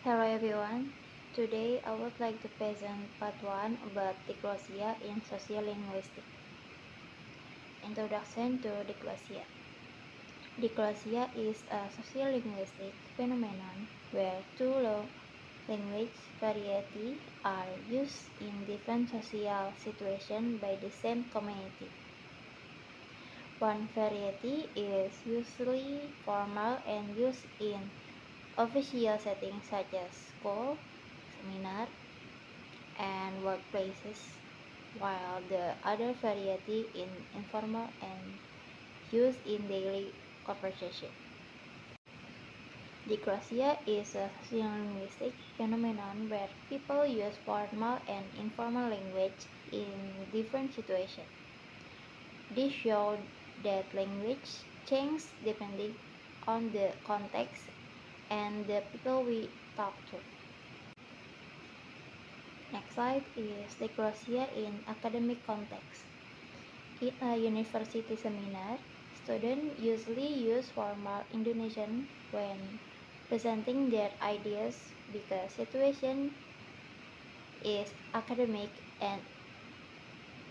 Hello everyone. Today I would like to present part 1 about diglosia in sociolinguistics. Introduction to diglosia. Diglosia is a sociolinguistic phenomenon where two language varieties are used in different social situations by the same community. One variety is usually formal and used in official settings such as school, seminar, and workplaces, while the other variety is informal and used in daily conversation. Diglosia is a sociolinguistic phenomenon where people use formal and informal language in different situations. This shows that language changes depending on the context and the people we talk to. Next slide is diglosia in academic context. In a university seminar, students usually use formal Indonesian when presenting their ideas because situation is academic and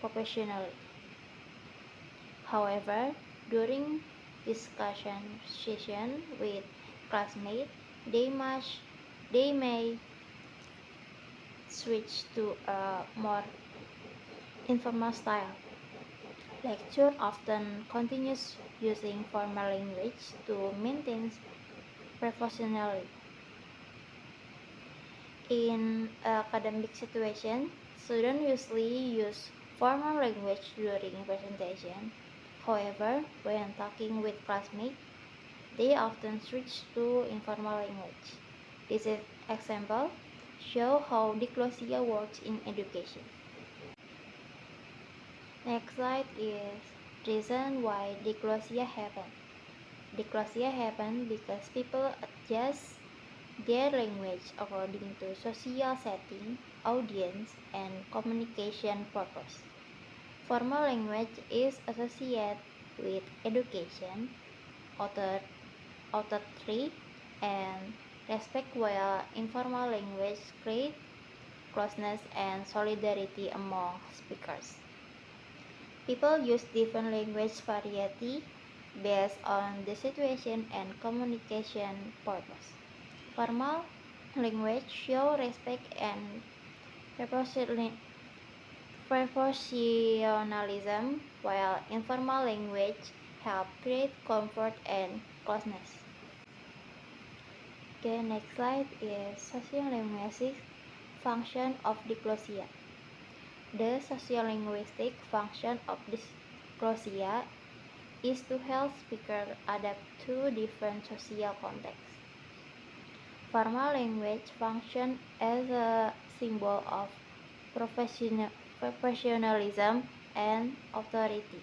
professional. However, during discussion session with classmates, they may switch to a more informal style. Lecture often continues using formal language to maintain professionalism. In academic situations, students usually use formal language during presentation. However, when talking with classmates, they often switch to informal language. This example show how diglosia works in education. Next slide is reason why diglosia happen. Diglosia happen because people adjust their language according to social setting, audience, and communication purpose. Formal language is associated with education, authority, and respect, while informal language creates closeness and solidarity among speakers. People use different language variety based on the situation and communication purpose. Formal language show respect and professionalism, while informal language help create comfort and closeness. Okay, next slide is sociolinguistic function of diglosia. The sociolinguistic function of diglosia is to help speakers adapt to different social contexts. Formal language functions as a symbol of professionalism and authority,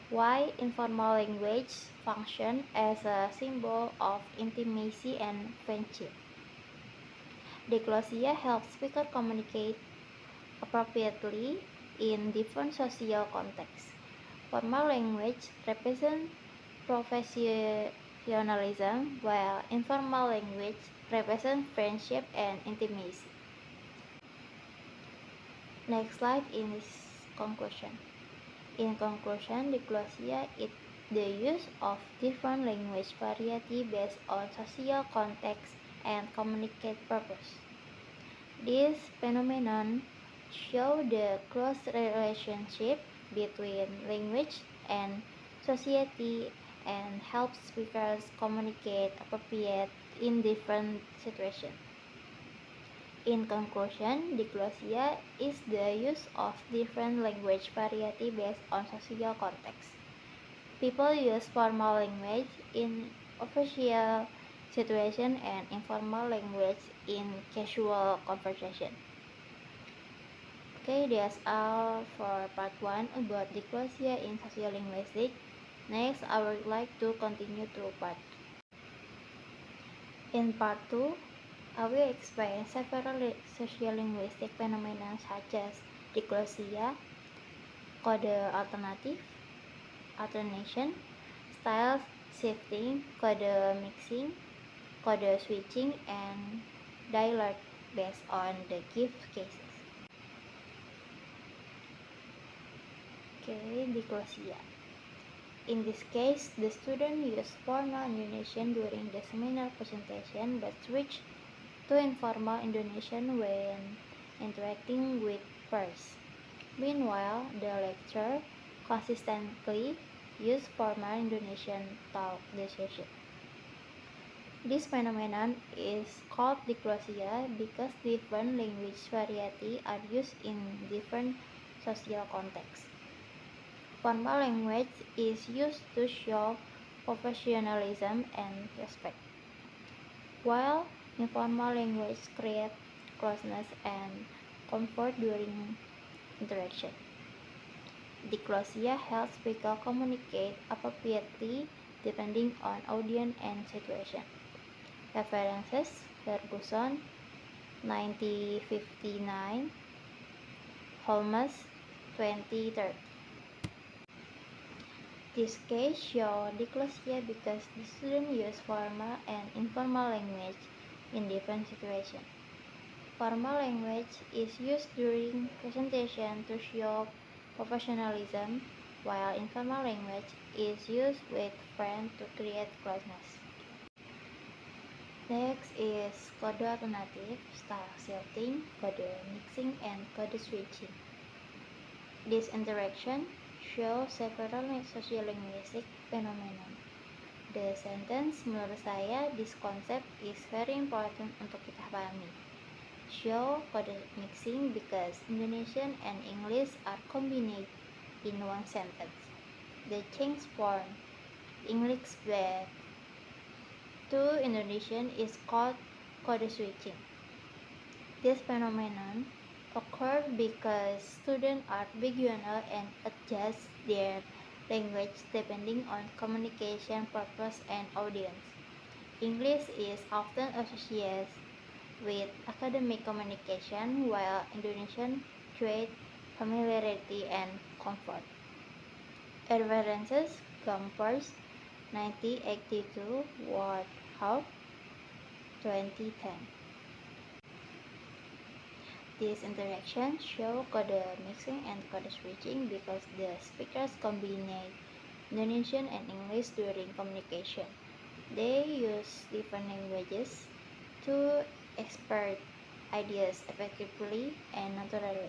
while informal language functions as a symbol of intimacy and friendship. Diglosia helps speakers communicate appropriately in different social contexts. Formal language represents professionalism, while informal language represents friendship and intimacy. Next slide is conclusion. In conclusion, diglosia is the use of different language variety based on social context and communicate purpose. This phenomenon show the close relationship between language and society and helps speakers communicate appropriate in different situations. In conclusion, diglosia is the use of different language variety based on social context. People use formal language in official situation and informal language in casual conversation. Okay, that's all for part 1 about diglosia in sociolinguistics. Next, I would like to continue to part 2. In part 2, I will explain several sociolinguistic phenomena such as diglosia, code alternative, alternation, style shifting, code mixing, code switching, and dialect based on the given cases. Okay, diglosia. In this case, the student used formal Indonesian during the seminar presentation but switched to informal Indonesian when interacting with peers. Meanwhile, the lecturer consistently used formal Indonesian throughout the session. This phenomenon is called diglosia because different language variety are used in different social contexts. Formal language is used to show professionalism and respect, while informal language creates closeness and comfort during interaction. Diglosia helps people communicate appropriately depending on audience and situation. References: Ferguson, 1959, Holmes, 2030. This case shows diglosia because the student use formal and informal language in different situations. Formal language is used during presentation to show professionalism, while informal language is used with friends to create closeness. Next is code alternative, style shifting, code mixing, and code switching. This interaction shows several sociolinguistic phenomena. The sentence, menurut saya, this concept is very important untuk kita pahami. Show code mixing because Indonesian and English are combined in one sentence. The change form English back to Indonesian is called code switching. This phenomenon occurs because students are beginner and adjust their language depending on communication purpose and audience. English is often associated with academic communication, while Indonesian create familiarity and comfort. References: Gompers, 1982, Woodhouse, 2010. These interactions show code mixing and code switching because the speakers combine Indonesian and English during communication. They use different languages to express ideas effectively and naturally.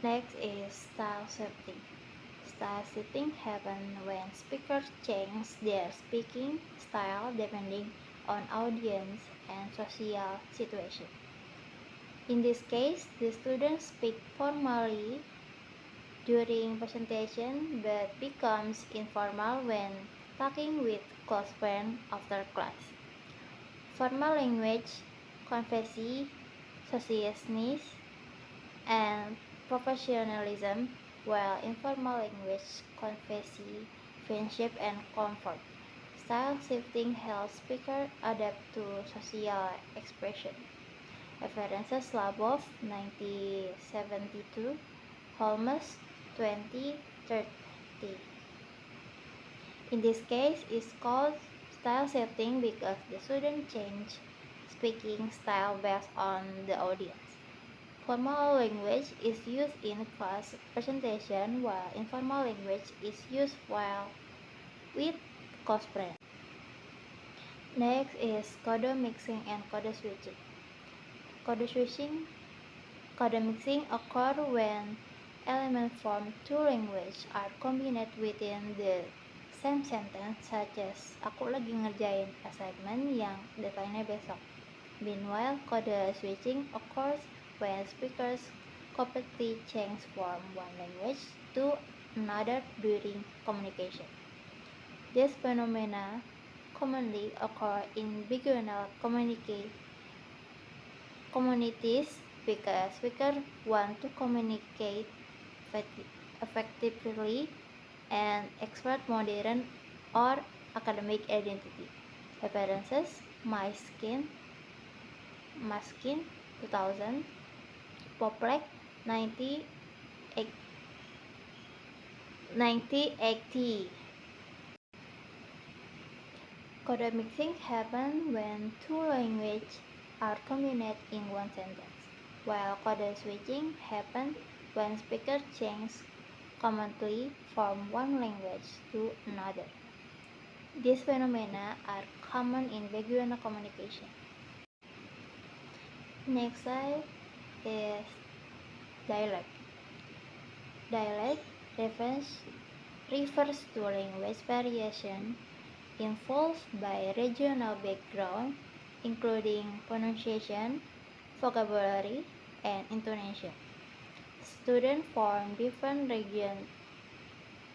Next is style shifting. Style shifting happens when speakers change their speaking style depending on audience and social situation. In this case, the students speak formally during presentation but becomes informal when talking with close friends after class. Formal language conveys seriousness and professionalism, while informal language conveys friendship and comfort. Style shifting helps speakers adapt to social expression. References: Labov, 1972, Holmes, 2030. In this case, it's called style shifting because the student change speaking style based on the audience. Formal language is used in class presentation, while informal language is used while with close friends. Next is code mixing and code switching. Code mixing occurs when elements from two languages are combined within the same sentence, such as aku lagi ngerjain assignment yang deadline-nya besok. Meanwhile, code switching occurs when speakers completely change from one language to another during communication. This phenomena commonly occur in beginner communities because speakers want to communicate effectively and express modern or academic identity. References: Maskin, 2000, Poplek, 1980. Code mixing happens when two languages are combined in one sentence, while code switching happens when speakers change commonly from one language to another. These phenomena are common in regional communication. Next slide is dialect. Dialect refers to language variation influenced by regional background, including pronunciation, vocabulary, and intonation. Students from different regions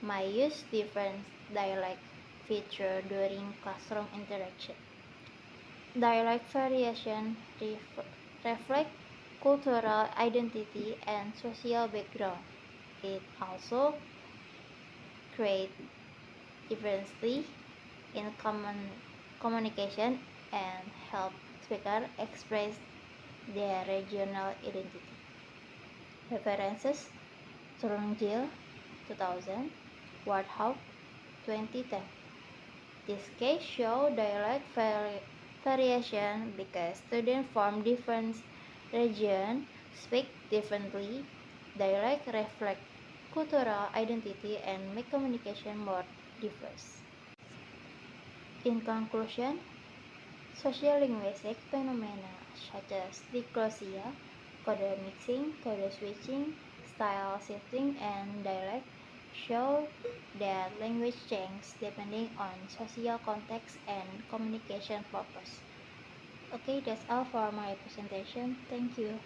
might use different dialect features during classroom interaction. Dialect variation reflect cultural identity and social background. It also creates differences in communication and help speakers express their regional identity. References: Turungjil 2000, Warthog 2010. This case shows dialect variation because students from different regions speak differently. Dialect reflect cultural identity and make communication more diverse. In conclusion, sociolinguistic phenomena such as diglossia, code mixing, code switching, style shifting, and dialect show that language changes depending on social context and communication purpose. Okay, that's all for my presentation. Thank you.